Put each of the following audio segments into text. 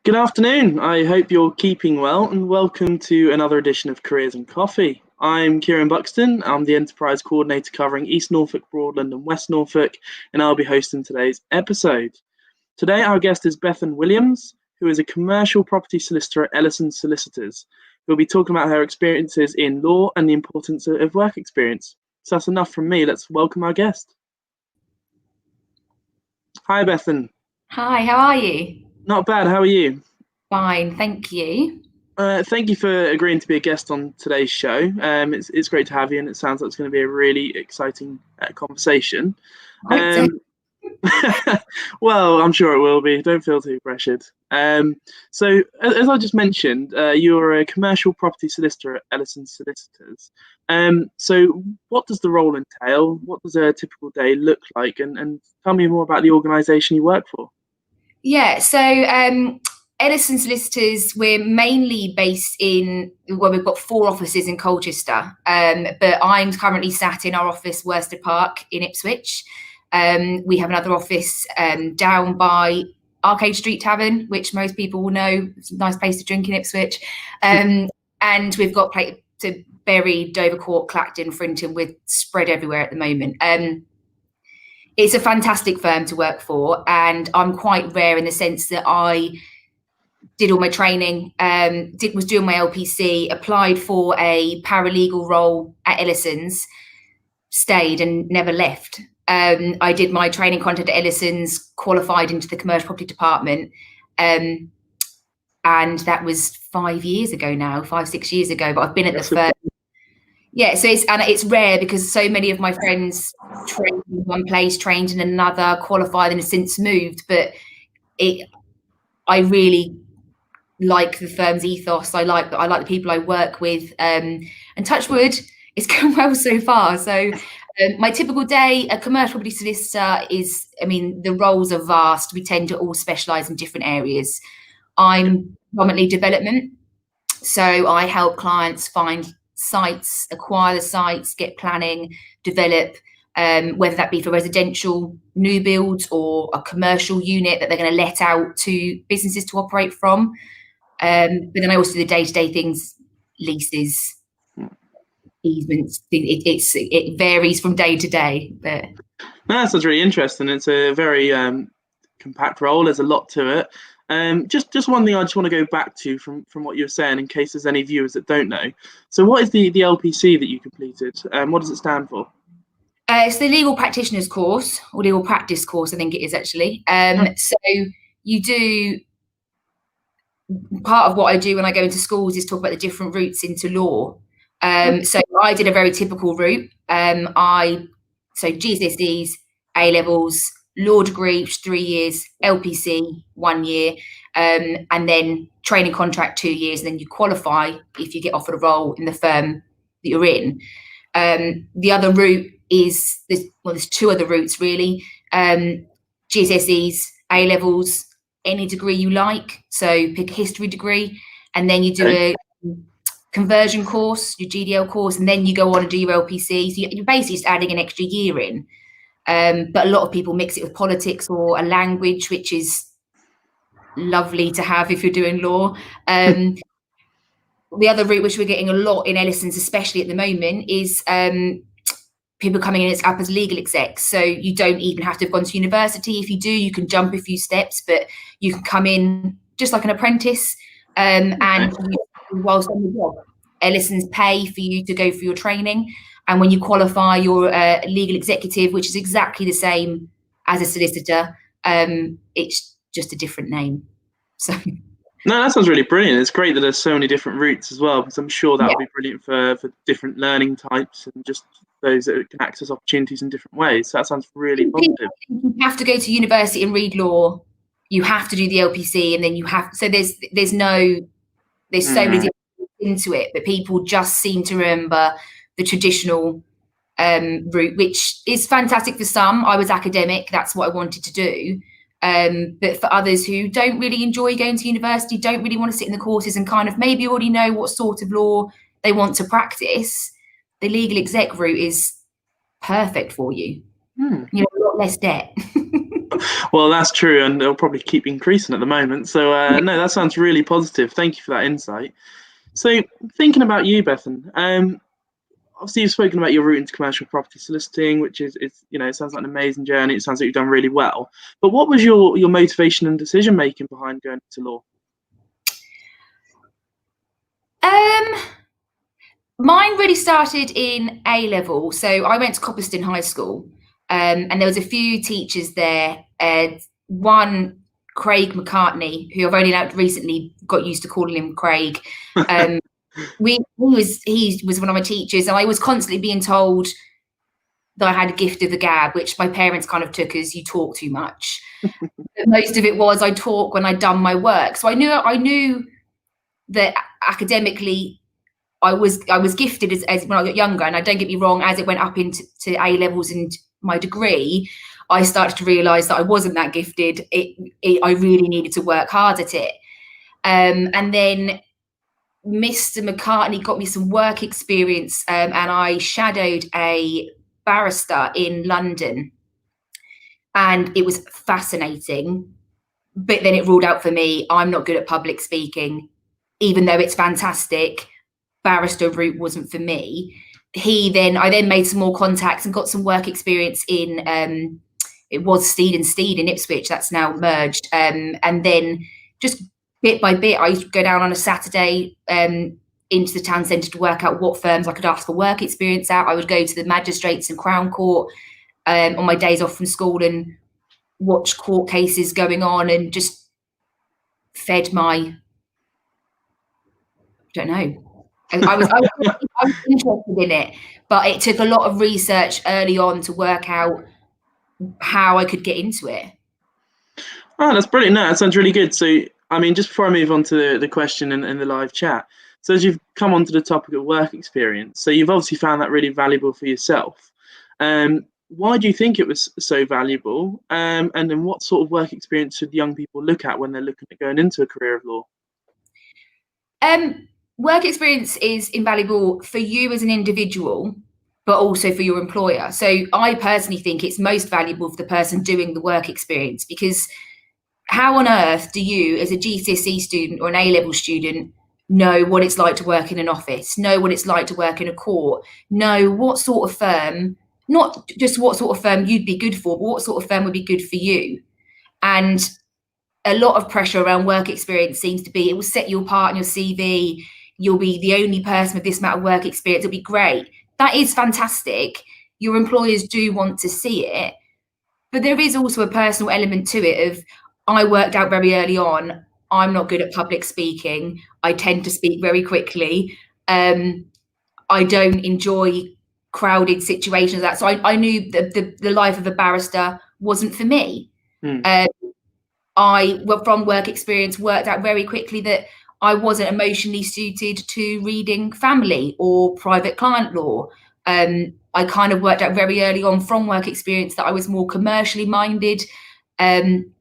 Good afternoon. I hope you're keeping well and welcome to another edition of Careers and Coffee. I'm Kieran Buxton. I'm the Enterprise Coordinator covering East Norfolk, Broadland and West Norfolk, and I'll be hosting today's episode. Today our guest is Bethan Williams, who is a Commercial Property Solicitor at Ellisons Solicitors. We'll be talking about her experiences in law and the importance of work experience. So that's enough from me. Let's welcome our guest. Hi, Bethan. Hi, how are you? Not bad. How are you? Fine, thank you. Thank you for agreeing to be a guest on today's show. It's great to have you, and it sounds like it's going to be a really exciting conversation. Well, I'm sure it will be. Don't feel too pressured. So, as I just mentioned, you're a commercial property solicitor at Ellisons Solicitors. So, what does the role entail? What does a typical day look like? And tell me more about the organisation you work for. Yeah, so Ellisons Solicitors, we're mainly based we've got 4 offices in Colchester, but I'm currently sat in our office, Worsted Park in Ipswich. We have another office down by Arcade Street Tavern, which most people will know. It's a nice place to drink in Ipswich. And we've got to Bury, Dovercourt, Clacton, Frinton, with spread everywhere at the moment. It's a fantastic firm to work for, and I'm quite rare in the sense that I did all my training, was doing my LPC, applied for a paralegal role at Ellisons, stayed and never left. I did my training contract at Ellisons, qualified into the commercial property department, and that was 5 years ago now, 5-6 years ago. But I've been at the firm. Yeah, so it's rare because so many of my friends trained in one place, trained in another, qualified, and have since moved. But I really like the firm's ethos. I like the people I work with, and touch wood, it's going well so far. So my typical day, a commercial property solicitor is, the roles are vast. We tend to all specialise in different areas. I'm predominantly development, so I help clients find sites, acquire the sites, get planning, develop, whether that be for residential new builds or a commercial unit that they're going to let out to businesses to operate from. But then I also do the day-to-day things, leases, easements. It varies from day to day. But that sounds really interesting. It's a very compact role. There's a lot to it. Just one thing I just want to go back to from what you were saying, in case there's any viewers that don't know. So what is the LPC that you completed? What does it stand for? It's the legal practitioner's course, or legal practice course, I think it is actually. So you do, part of what I do when I go into schools is talk about the different routes into law. So I did a very typical route. So GCSEs, A-levels, law degree, which is 3 years, LPC 1 year, and then training contract 2 years, and then you qualify if you get offered a role in the firm that you're in. The other route is, there's 2 other routes really, GCSEs, A-levels, any degree you like, so pick a history degree, and then you do a conversion course, your GDL course, and then you go on and do your LPC. So you're basically just adding an extra year in. But a lot of people mix it with politics or a language, which is lovely to have if you're doing law. The other route, which we're getting a lot in Ellisons, especially at the moment, is people coming in up as legal execs. So you don't even have to have gone to university. If you do, you can jump a few steps, but you can come in just like an apprentice, and whilst on the job, Ellisons pay for you to go through your training. And when you qualify, you're a legal executive, which is exactly the same as a solicitor. It's just a different name. So no, that sounds really brilliant. It's great that there's so many different routes as well, because I'm sure that will be brilliant for different learning types and just those that can access opportunities in different ways. So that sounds really positive. You have to go to university and read law. You have to do the LPC, and then you have. So there's so many different into it, but people just seem to remember the traditional route, which is fantastic for some. I was academic, that's what I wanted to do. But for others who don't really enjoy going to university, don't really want to sit in the courses and kind of maybe already know what sort of law they want to practice, the legal exec route is perfect for you. You know, a lot less debt. Well, that's true, and they'll probably keep increasing at the moment. So, no, that sounds really positive. Thank you for that insight. So, thinking about you, Bethan, obviously you've spoken about your route into commercial property soliciting, which is it sounds like an amazing journey. It sounds like you've done really well. But what was your motivation and decision making behind going into law? Mine really started in A level. So I went to Copperston High School, and there was a few teachers there. One, Craig McCartney, who I've only recently got used to calling him Craig. He was one of my teachers, and I was constantly being told that I had a gift of the gab, which my parents kind of took as you talk too much. But most of it was I talk when I'd done my work. So I knew that academically I was gifted as when I got younger. And don't get me wrong, as it went up into A levels and my degree, I started to realise that I wasn't that gifted. I really needed to work hard at it. And then Mr. McCartney got me some work experience, and I shadowed a barrister in London, and it was fascinating. But then it ruled out for me, I'm not good at public speaking, even though it's fantastic. Barrister route wasn't for me. I then made some more contacts and got some work experience in it was Steed and Steed in Ipswich, that's now merged, and then just bit by bit I used to go down on a Saturday into the town centre to work out what firms I could ask for work experience at. I would go to the magistrates and Crown Court on my days off from school and watch court cases going on, and just fed my, I don't know. I was interested in it, but it took a lot of research early on to work out how I could get into it. Oh, that's brilliant. No, that sounds really good. So, I mean, just before I move on to the question in the live chat, so as you've come onto the topic of work experience, so you've obviously found that really valuable for yourself. Why do you think it was so valuable? And then what sort of work experience should young people look at when they're looking at going into a career of law? Work experience is invaluable for you as an individual, but also for your employer. So I personally think it's most valuable for the person doing the work experience, because how on earth do you, as a GCSE student or an A-level student, know what it's like to work in an office, know what it's like to work in a court, know what sort of firm, not just what sort of firm you'd be good for, but what sort of firm would be good for you? And a lot of pressure around work experience seems to be, it will set you apart on your CV. You'll be the only person with this amount of work experience. It'll be great. That is fantastic. Your employers do want to see it. But there is also a personal element to it of, I worked out very early on, I'm not good at public speaking. I tend to speak very quickly. I don't enjoy crowded situations. So I knew that the life of a barrister wasn't for me. I, from work experience, worked out very quickly that I wasn't emotionally suited to reading family or private client law. I kind of worked out very early on from work experience that I was more commercially minded. And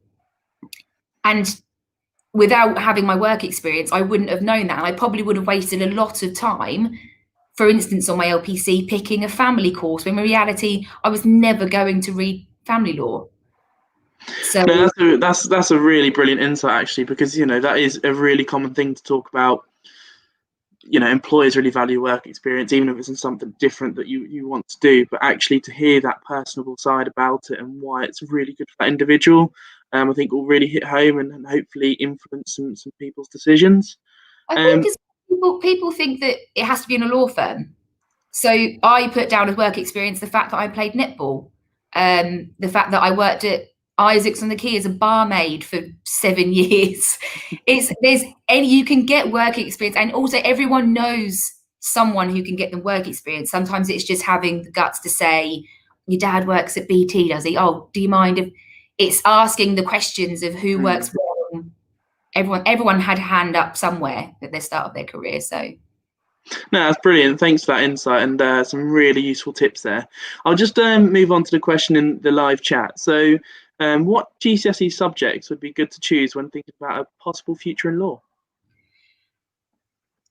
without having my work experience, I wouldn't have known that. And I probably would have wasted a lot of time, for instance, on my LPC, picking a family course, when in reality, I was never going to read family law. So no, that's a really brilliant insight, actually, because that is a really common thing to talk about. Employers really value work experience, even if it's in something different that you want to do. But actually, to hear that personable side about it and why it's really good for that individual, I think will really hit home and hopefully influence some people's decisions. I think because people think that it has to be in a law firm. So I put down as work experience the fact that I played netball, the fact that I worked at Isaacs on the Quay as a barmaid for 7 years. You can get work experience, and also everyone knows someone who can get them work experience. Sometimes it's just having the guts to say, your dad works at BT, does he? Oh, do you mind if it's asking the questions of who works well? Everyone had a hand up somewhere at the start of their career. So no, that's brilliant. Thanks for that insight and some really useful tips there. I'll just move on to the question in the live chat. So what GCSE subjects would be good to choose when thinking about a possible future in law?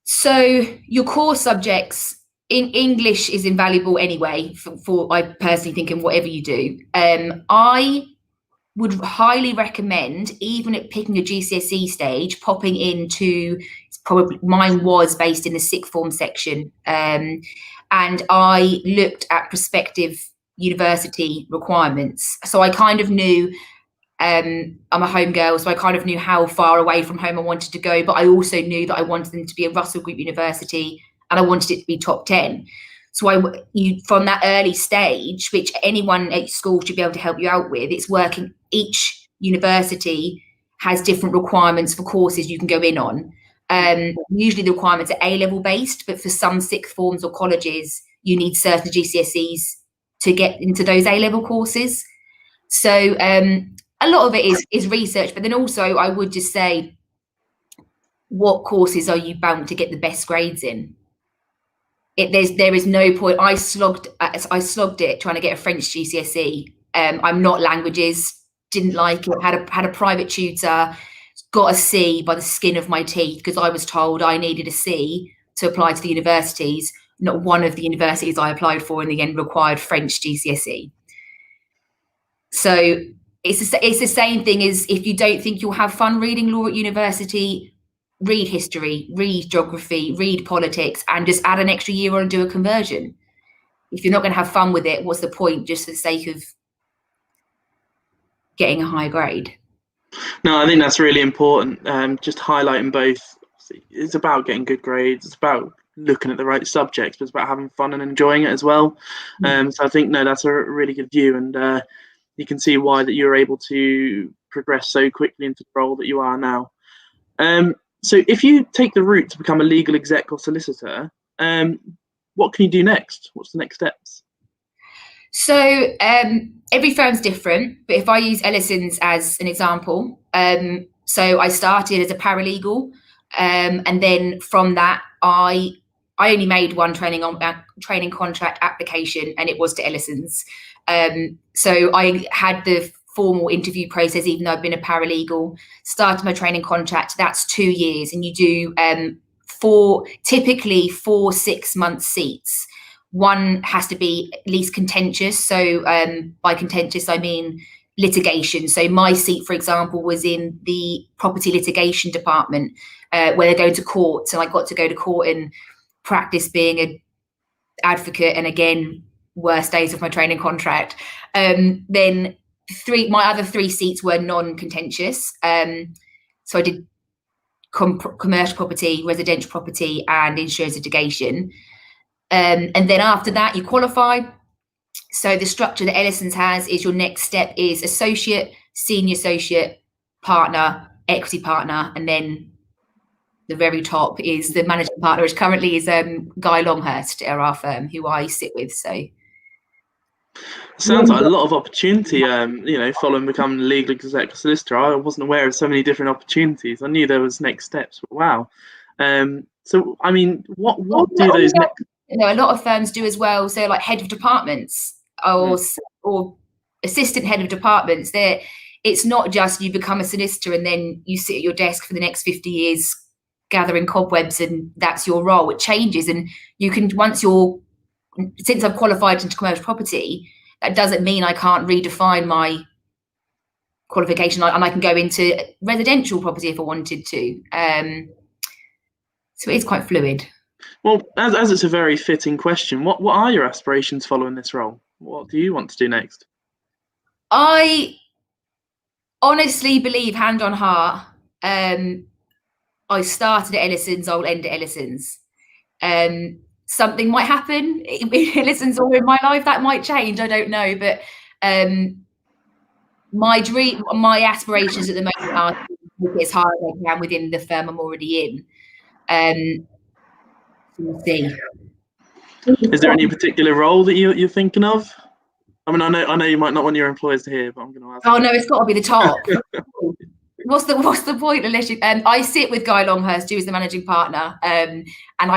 So your core subjects, in English is invaluable anyway, for I personally think in whatever you do. I would highly recommend, even at picking a GCSE stage, popping into, probably mine was based in the sixth form section, and I looked at prospective university requirements. So I kind of knew, I'm a home girl, so I kind of knew how far away from home I wanted to go, but I also knew that I wanted them to be a Russell Group university and I wanted it to be top 10. So from that early stage, which anyone at school should be able to help you out with, it's working. Each university has different requirements for courses you can go in on. Usually the requirements are A-level based, but for some sixth forms or colleges, you need certain GCSEs to get into those A-level courses. So a lot of it is research, but then also I would just say, what courses are you bound to get the best grades in? There is no point. I slogged it trying to get a French GCSE. I'm not languages, didn't like it. Had a private tutor, got a C by the skin of my teeth because I was told I needed a C to apply to the universities. Not one of the universities I applied for in the end required French GCSE. So it's the same thing as if you don't think you'll have fun reading law at university, read history, read geography, read politics, and just add an extra year on and do a conversion. If you're not going to have fun with it, what's the point, just for the sake of getting a high grade? No, I think that's really important. Just highlighting both. It's about getting good grades. It's about looking at the right subjects, but it's about having fun and enjoying it as well. So I think, no, that's a really good view. And you can see why that you're able to progress so quickly into the role that you are now. So if you take the route to become a legal exec or solicitor, what can you do next? What's the next steps? So every firm's different, but if I use Ellisons as an example, so I started as a paralegal, and then from that I only made one training contract application, and it was to Ellisons. So I had the formal interview process, even though I've been a paralegal, started my training contract. That's 2 years, and you do typically 4 6-month seats. One has to be at least contentious. So by contentious, I mean litigation. So my seat, for example, was in the property litigation department, where they're going to court. So I got to go to court and practice being an advocate. And again, worst days of my training contract. Then my other 3 seats were non-contentious. So I did commercial property, residential property, and insurance litigation. And then after that, you qualify. So the structure that Ellisons has is your next step is associate, senior associate, partner, equity partner, and then the very top is the managing partner, which currently is Guy Longhurst at our firm, who I sit with. So sounds like a lot of opportunity, following becoming a legal exec solicitor. I wasn't aware of so many different opportunities. I knew there was next steps, but wow. So, I mean, what do those next... a lot of firms do as well. So like head of departments or assistant head of departments, it's not just you become a solicitor and then you sit at your desk for the next 50 years gathering cobwebs and that's your role. It changes, and you can, since I've qualified into commercial property, that doesn't mean I can't redefine my qualification, and I can go into residential property if I wanted to. So it is quite fluid. Well, as it's a very fitting question, what are your aspirations following this role? What do you want to do next? I honestly believe, hand on heart, I started at Ellisons, I'll end at Ellisons. Something might happen in Ellisons or in my life that might change, I don't know. But my aspirations at the moment are to make it as hard as I can within the firm I'm already in. We'll see. Is there any particular role that you're thinking of? I mean, I know you might not want your employers to hear, but I'm going to ask. Oh no, it's got to be the top. What's the point? Unless you, I sit with Guy Longhurst, who is the managing partner, and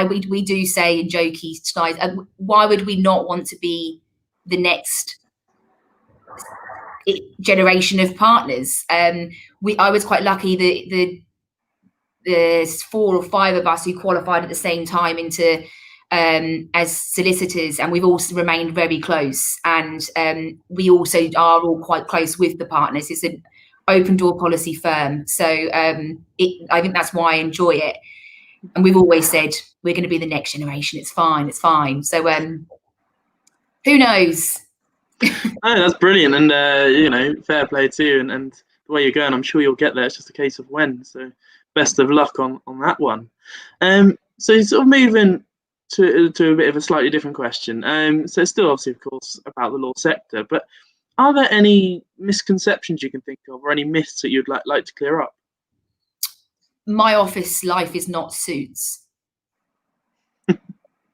we do say in jokey tonight, why would we not want to be the next generation of partners? I was quite lucky. There's 4 or 5 of us who qualified at the same time into as solicitors, and we've also remained very close. And we also are all quite close with the partners. It's an open door policy firm, so I think that's why I enjoy it. And we've always said we're going to be the next generation. It's fine. It's fine. So who knows? Oh, that's brilliant, and fair play to you, and the way you're going, I'm sure you'll get there. It's just a case of when. So best of luck on that one. So sort of moving to a bit of a slightly different question. So it's still obviously, of course, about the law sector, but are there any misconceptions you can think of, or any myths that you'd like to clear up? My office life is not Suits.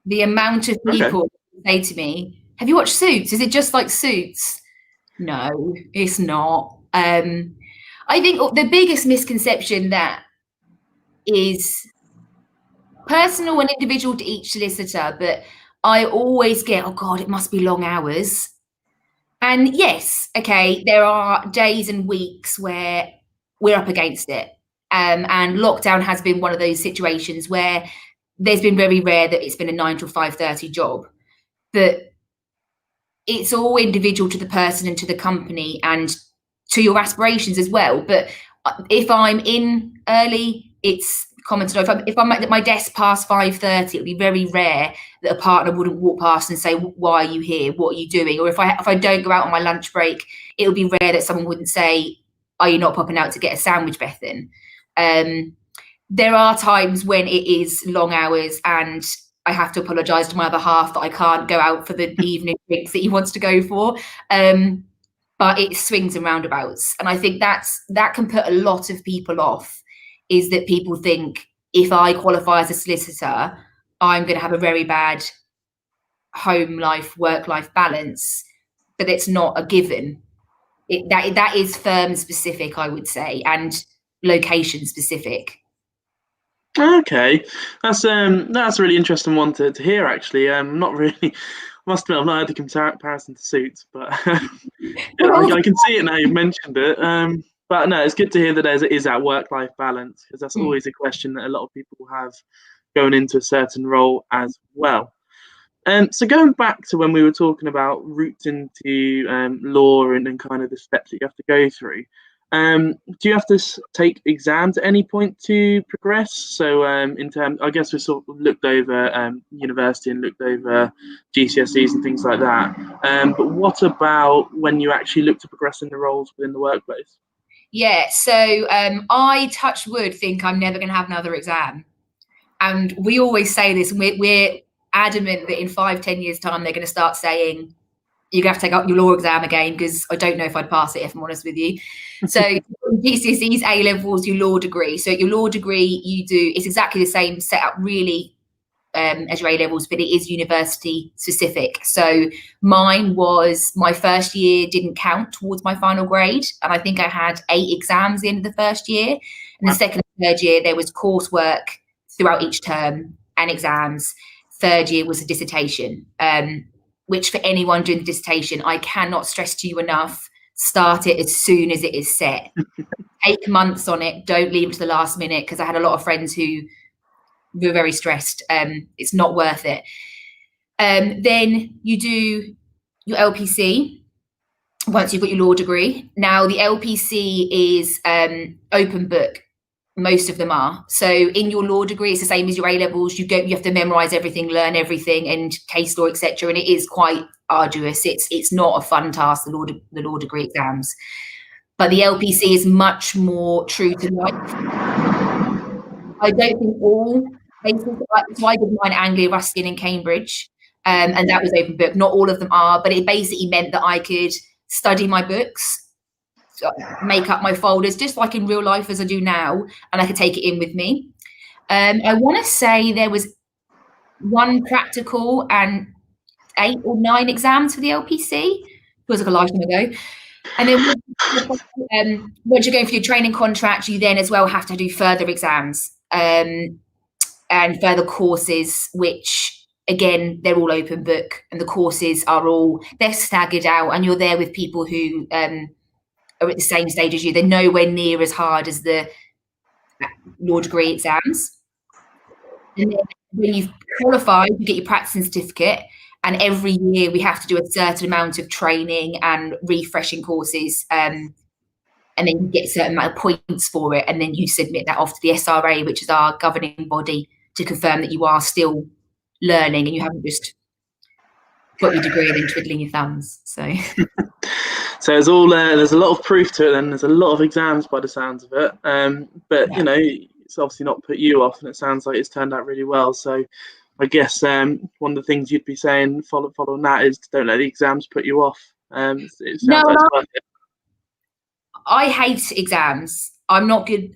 The amount of people say to me, "Have you watched Suits? Is it just like Suits?" No, it's not. I think the biggest misconception that is personal and individual to each solicitor, but I always get, "Oh God, it must be long hours." And yes, okay, there are days and weeks where we're up against it. And lockdown has been one of those situations where there's been very rare that it's been a 9 to 5:30 job. But it's all individual to the person and to the company and to your aspirations as well. But if I'm in early, it's common to know. If I'm at my desk past 5:30, it'll be very rare that a partner wouldn't walk past and say, "Why are you here? What are you doing?" Or if I don't go out on my lunch break, it'll be rare that someone wouldn't say, "Are you not popping out to get a sandwich, Bethan?" There are times when it is long hours and I have to apologise to my other half that I can't go out for the evening drinks that he wants to go for. But it swings and roundabouts. And I think that can put a lot of people off, is that people think if I qualify as a solicitor, I'm going to have a very bad home life, work life balance, but it's not a given. That is firm specific, I would say, and location specific. Okay, that's a really interesting one to hear. Actually, not really. Must admit, I've not heard the comparison to Suits, but I can see it now you've mentioned it. But no, it's good to hear that there is that work-life balance, because that's always a question that a lot of people have going into a certain role as well. So going back to when we were talking about routes into law and kind of the steps that you have to go through, do you have to take exams at any point to progress? So in terms, I guess we sort of looked over university and looked over GCSEs and things like that. But what about when you actually look to progress in the roles within the workplace? Yeah, so I, touch wood, think I'm never going to have another exam. And we always say this, and we're adamant that in 5-10 years' time, they're going to start saying, you're going to have to take up your law exam again, because I don't know if I'd pass it, if I'm honest with you. So GCSEs, A-levels, your law degree. So your law degree, it's exactly the same setup, really, as your A-levels, but it is university specific. So mine was, my first year didn't count towards my final grade. And I think I had 8 exams at the end of the first year. And the second and third year, there was coursework throughout each term and exams. Third year was a dissertation, which for anyone doing the dissertation, I cannot stress to you enough, start it as soon as it is set. Take months on it. Don't leave it to the last minute, because I had a lot of friends who were very stressed. It's not worth it. Then you do your LPC once you've got your law degree. Now, the LPC is open book. Most of them are. So in your law degree, it's the same as your A-levels. You have to memorize everything, learn everything, and case law, etc. And it is quite arduous. It's not a fun task, the law degree exams. But the LPC is much more true to life. I don't think all places, so I did mine at Anglia in Cambridge, and that was open book. Not all of them are, but it basically meant that I could study my books, make up my folders just like in real life as I do now, and I could take it in with me. I want to say there was 1 practical and 8 or 9 exams for the LPC. It was like a lifetime ago. And then once you're going for your training contract, you then as well have to do further exams and further courses, which again, they're all open book, and the courses they're staggered out, and you're there with people who are at the same stage as you. They're nowhere near as hard as the law degree exams. And then when you've qualified, you get your practicing certificate, and every year we have to do a certain amount of training and refreshing courses, and then you get a certain amount of points for it, and then you submit that off to the SRA, which is our governing body, to confirm that you are still learning and you haven't just got your degree and then twiddling your thumbs. So there's a lot of proof to it, and there's a lot of exams by the sounds of it. But yeah. you know, it's obviously not put you off, and it sounds like it's turned out really well. So I guess one of the things you'd be saying following that is don't let the exams put you off. It sounds like it's worth it. I hate exams. I'm not good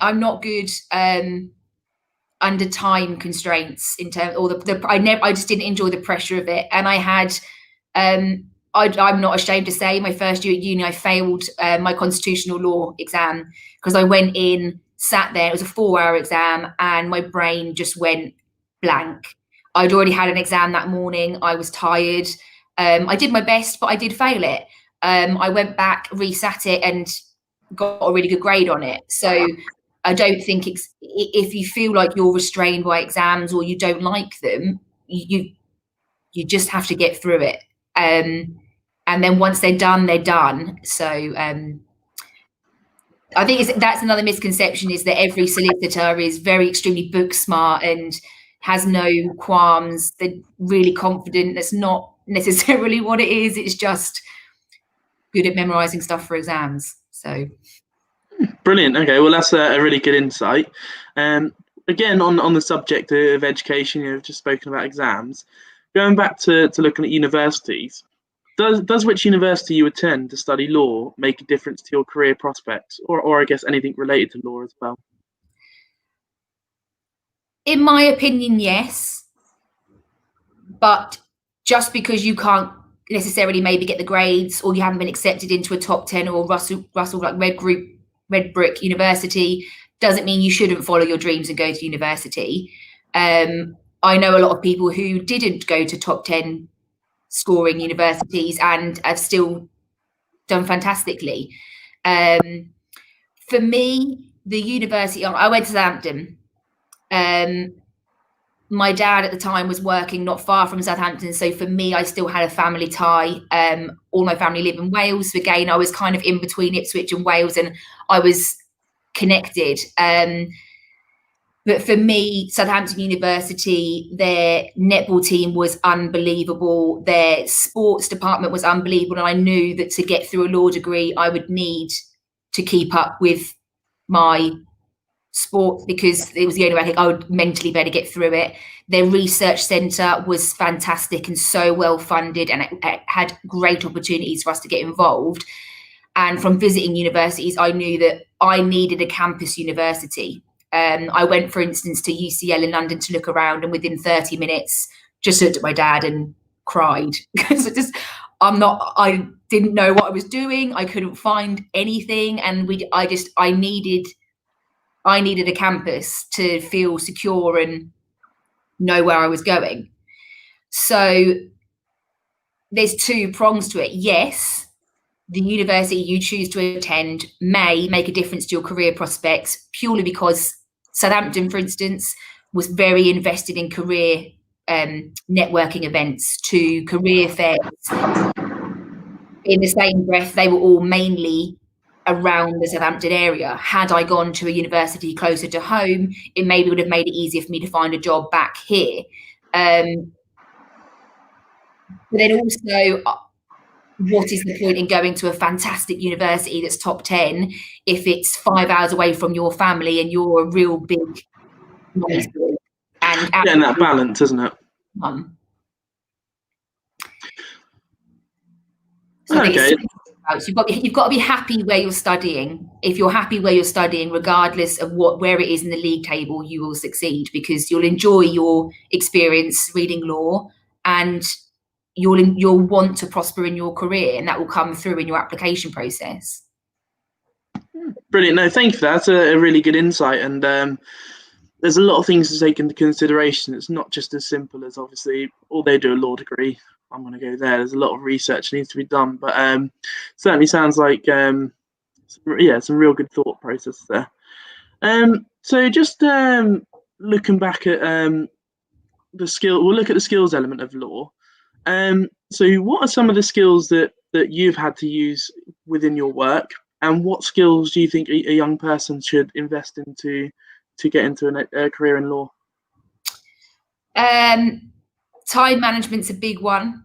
under time constraints in terms, or I just didn't enjoy the pressure of it. And I had, I'm not ashamed to say, my first year at uni, I failed my constitutional law exam because I went in, sat there, it was a 4-hour exam, and my brain just went blank. I'd already had an exam that morning. I was tired. I did my best, but I did fail it. I went back, resat it, and got a really good grade on it. So I don't think if you feel like you're restrained by exams or you don't like them, you just have to get through it. And then once they're done, they're done. So I think that's another misconception, is that every solicitor is very extremely book smart and has no qualms. They're really confident. That's not necessarily what it is. It's just good at memorizing stuff for exams. So brilliant. Okay, well, that's a really good insight. Again, on the subject of education, you've just spoken about exams. Going back to looking at universities, does which university you attend to study law make a difference to your career prospects, or I guess anything related to law as well? In my opinion, yes. But just because you can't necessarily maybe get the grades, or you haven't been accepted into a top 10 or Russell like Red Brick University, doesn't mean you shouldn't follow your dreams and go to university. I know a lot of people who didn't go to top 10 scoring universities and have still done fantastically. For me, the university, I went to Southampton. My dad at the time was working not far from Southampton, so for me, I still had a family tie. All my family live in Wales. So again, I was kind of in between Ipswich and Wales, and I was connected. But for me, Southampton University, their netball team was unbelievable. Their sports department was unbelievable. And I knew that to get through a law degree, I would need to keep up with my sport, because it was the only way I think I would mentally be able to get through it. Their research centre was fantastic and so well funded, and it had great opportunities for us to get involved. And from visiting universities, I knew that I needed a campus university. I went, for instance, to UCL in London to look around, and within 30 minutes, just looked at my dad and cried because I didn't know what I was doing. I couldn't find anything, and I needed a campus to feel secure and know where I was going. So there's two prongs to it. Yes, the university you choose to attend may make a difference to your career prospects, purely because Southampton, for instance, was very invested in career networking events, to career fairs. In the same breath, they were all mainly around the Southampton area. Had I gone to a university closer to home, it maybe would have made it easier for me to find a job back here. But then also, what is the point in going to a fantastic university that's top 10 if it's 5 hours away from your family and you're a real big noise boy? And getting that balance, isn't it? So okay. You've got to be happy where you're studying. If you're happy where you're studying, regardless of where it is in the league table, you will succeed, because you'll enjoy your experience reading law, and you'll want to prosper in your career, and that will come through in your application process. Brilliant. No, thank you for that. That's a really good insight. And there's a lot of things to take into consideration. It's not just as simple as, obviously, all they do a law degree, I'm going to go there. There's a lot of research that needs to be done, but certainly sounds like some real good thought process there. So just looking back at the skill. We'll look at the skills element of law. So what are some of the skills that you've had to use within your work, and what skills do you think a young person should invest into to get into a career in law? Time management's a big one.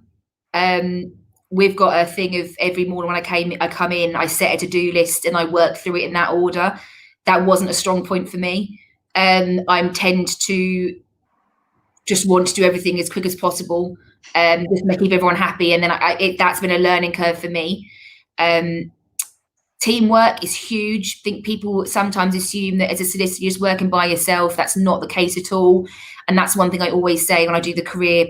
We've got a thing of every morning when I come in, I set a to-do list and I work through it in that order. That wasn't a strong point for me. I tend to just want to do everything as quick as possible, just keep everyone happy. And then that's been a learning curve for me. Teamwork is huge. I think people sometimes assume that as a solicitor, you're just working by yourself. That's not the case at all. And that's one thing I always say when I do the career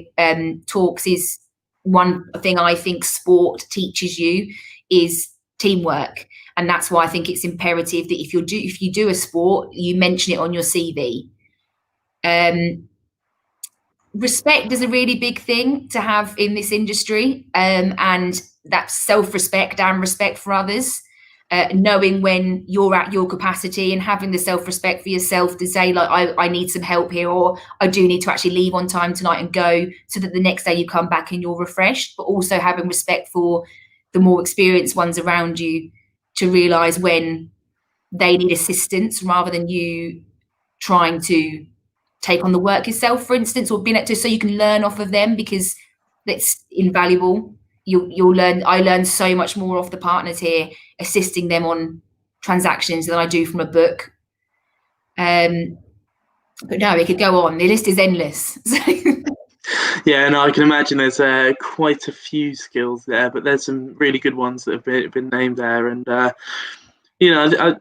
talks is one thing I think sport teaches you is teamwork. And that's why I think it's imperative that if you do a sport, you mention it on your CV. Respect is a really big thing to have in this industry, and that's self-respect and respect for others. Knowing when you're at your capacity and having the self-respect for yourself to say, like, I need some help here, or I do need to actually leave on time tonight and go, so that the next day you come back and you're refreshed, but also having respect for the more experienced ones around you to realise when they need assistance rather than you trying to take on the work yourself, for instance, or being so you can learn off of them, because that's invaluable. You'll learn. I learn so much more off the partners here, assisting them on transactions than I do from a book. But no, it could go on. The list is endless. Yeah, no, I can imagine there's quite a few skills there, but there's some really good ones that have been named there. And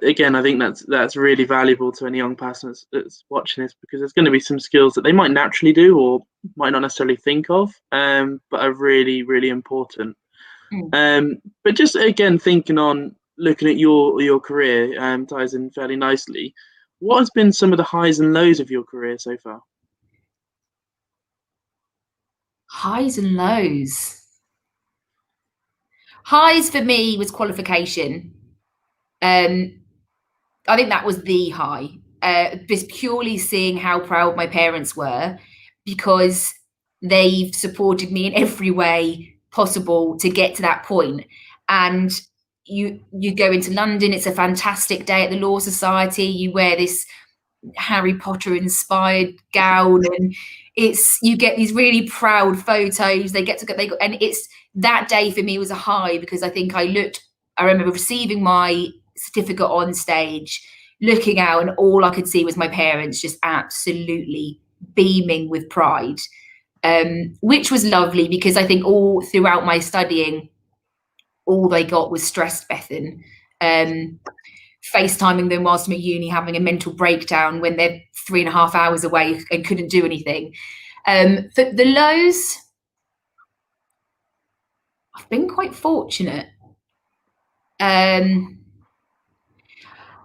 again, I think that's really valuable to any young person that's watching this, because there's going to be some skills that they might naturally do or might not necessarily think of, but are really, really important. But just again, thinking on looking at your career, ties in fairly nicely. What has been some of the highs and lows of your career so far? Highs and lows. Highs for me was qualification. I think that was the high, just purely seeing how proud my parents were, because they've supported me in every way possible to get to that point. And you go into London, it's a fantastic day at the Law Society, you wear this Harry Potter inspired gown, and you get these really proud photos. And it's that day for me was a high, because I think I remember receiving my certificate on stage, looking out, and all I could see was my parents just absolutely beaming with pride, which was lovely, because I think all throughout my studying, all they got was stressed Bethan. FaceTiming them whilst I'm at uni, having a mental breakdown when they're 3.5 hours away and couldn't do anything. For the lows, I've been quite fortunate. And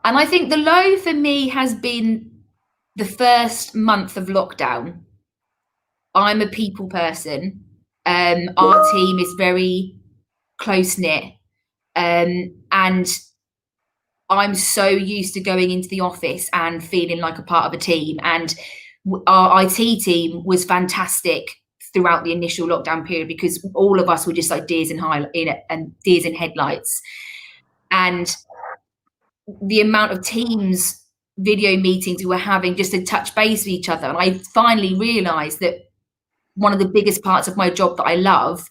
I think the low for me has been the first month of lockdown. I'm a people person. Our team is very close-knit. And I'm so used to going into the office and feeling like a part of a team. And our IT team was fantastic throughout the initial lockdown period, because all of us were just like deers in headlights. And the amount of Teams video meetings we were having just to touch base with each other. And I finally realised that one of the biggest parts of my job that I love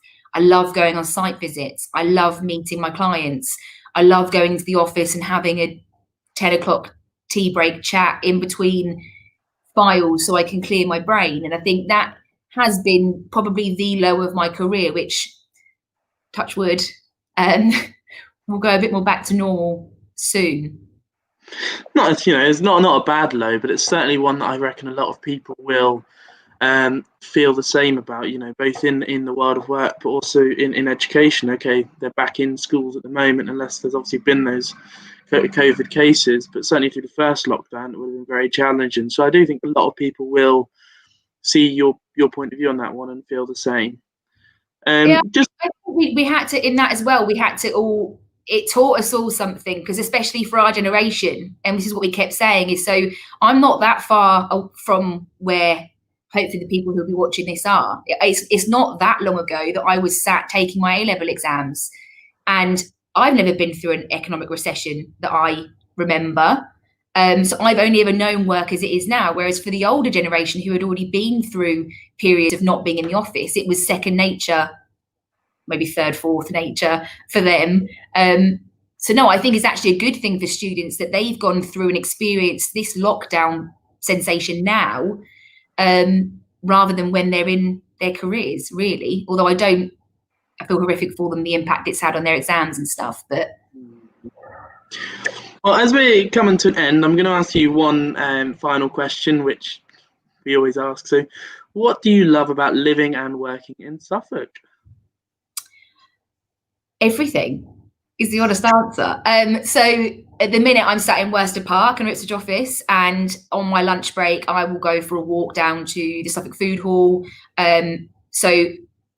going on site visits. I love meeting my clients. I love going to the office and having a 10 o'clock tea break chat in between files so I can clear my brain. And I think that has been probably the low of my career, which, touch wood, will go a bit more back to normal soon. It's not a bad low, but it's certainly one that I reckon a lot of people will feel the same about, both in the world of work, but also in education. Okay, they're back in schools at the moment, unless there's obviously been those COVID cases, but certainly through the first lockdown, it would have been very challenging. So I do think a lot of people will see your point of view on that one and feel the same. I think we had to, in that as well, it taught us all something, because especially for our generation, and this is what we kept saying, is so I'm not that far from where hopefully the people who'll be watching this are. It's not that long ago that I was sat taking my A-level exams, and I've never been through an economic recession that I remember. So I've only ever known work as it is now, whereas for the older generation who had already been through periods of not being in the office, it was second nature, maybe third, fourth nature for them. So no, I think it's actually a good thing for students that they've gone through and experienced this lockdown sensation now, rather than when they're in their careers, really. Although I feel horrific for them, the impact it's had on their exams and stuff. But well, as we're coming to an end, I'm going to ask you one final question, which we always ask. So, what do you love about living and working in Suffolk? Everything is the honest answer. So at the minute I'm sat in Worcester Park and Ipswich office, and on my lunch break I will go for a walk down to the Suffolk Food Hall. So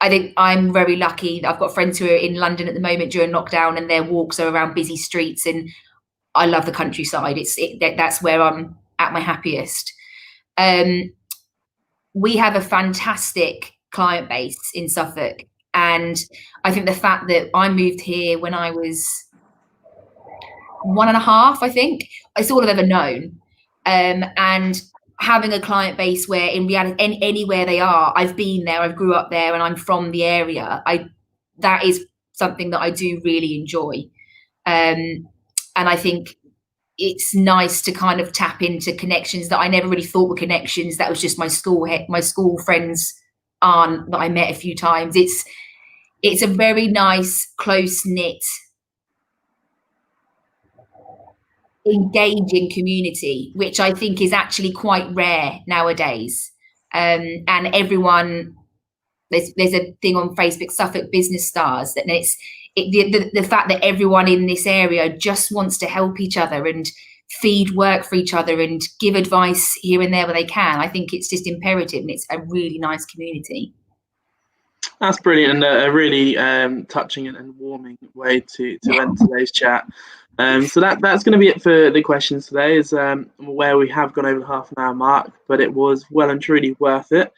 I think I'm very lucky that I've got friends who are in London at the moment during lockdown, and their walks are around busy streets, and I love the countryside. That's where I'm at my happiest. We have a fantastic client base in Suffolk. And I think the fact that I moved here when I was 1.5, I think, it's all I've ever known. And having a client base where in reality, anywhere they are, I've been there, I grew up there, and I'm from the area. That is something that I do really enjoy. And I think it's nice to kind of tap into connections that I never really thought were connections. That was just my school friends' aunt that I met a few times. It's a very nice, close-knit, engaging community, which I think is actually quite rare nowadays. And everyone, there's a thing on Facebook, Suffolk Business Stars, and the fact that everyone in this area just wants to help each other and feed work for each other and give advice here and there where they can. I think it's just imperative, and it's a really nice community. That's brilliant, and a really touching and warming way to end today's chat. So that's going to be it for the questions today. As I'm aware we have gone over the half an hour mark, but it was well and truly worth it.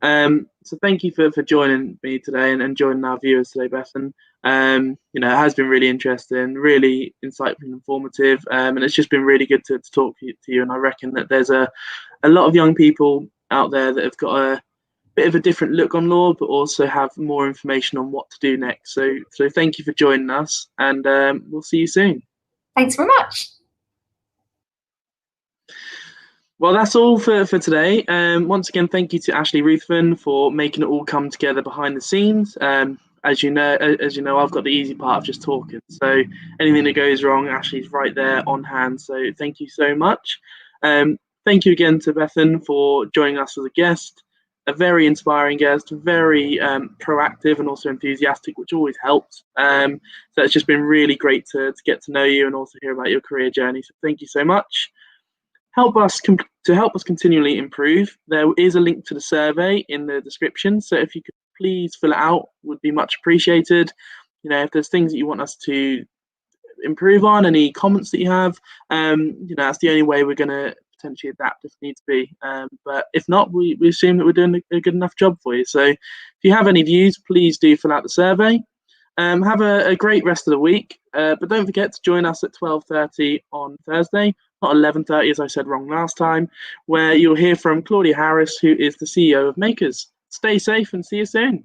So thank you for joining me today and joining our viewers today, Bethan. It has been really interesting, really insightful and informative, and it's just been really good to talk to you. And I reckon that there's a lot of young people out there that have got a bit of a different look on law, but also have more information on what to do next. So thank you for joining us, and we'll see you soon. Thanks very much. Well, that's all for today. Once again, thank you to Ashley Ruthven for making it all come together behind the scenes. As you know, I've got the easy part of just talking. So anything that goes wrong, Ashley's right there on hand. So thank you so much. Thank you again to Bethan for joining us as a guest. A very inspiring guest, very proactive and also enthusiastic, which always helps. So it's just been really great to get to know you and also hear about your career journey. So thank you so much. To help us continually improve, there is a link to the survey in the description. So if you could please fill it out, would be much appreciated. If there's things that you want us to improve on, any comments that you have, that's the only way we're going to potentially adapt if needs be. But if not, we assume that we're doing a good enough job for you. So if you have any views, please do fill out the survey. Have a great rest of the week. But don't forget to join us at 12:30 on Thursday, not 11:30 as I said wrong last time, where you'll hear from Claudia Harris, who is the CEO of Makers. Stay safe and see you soon.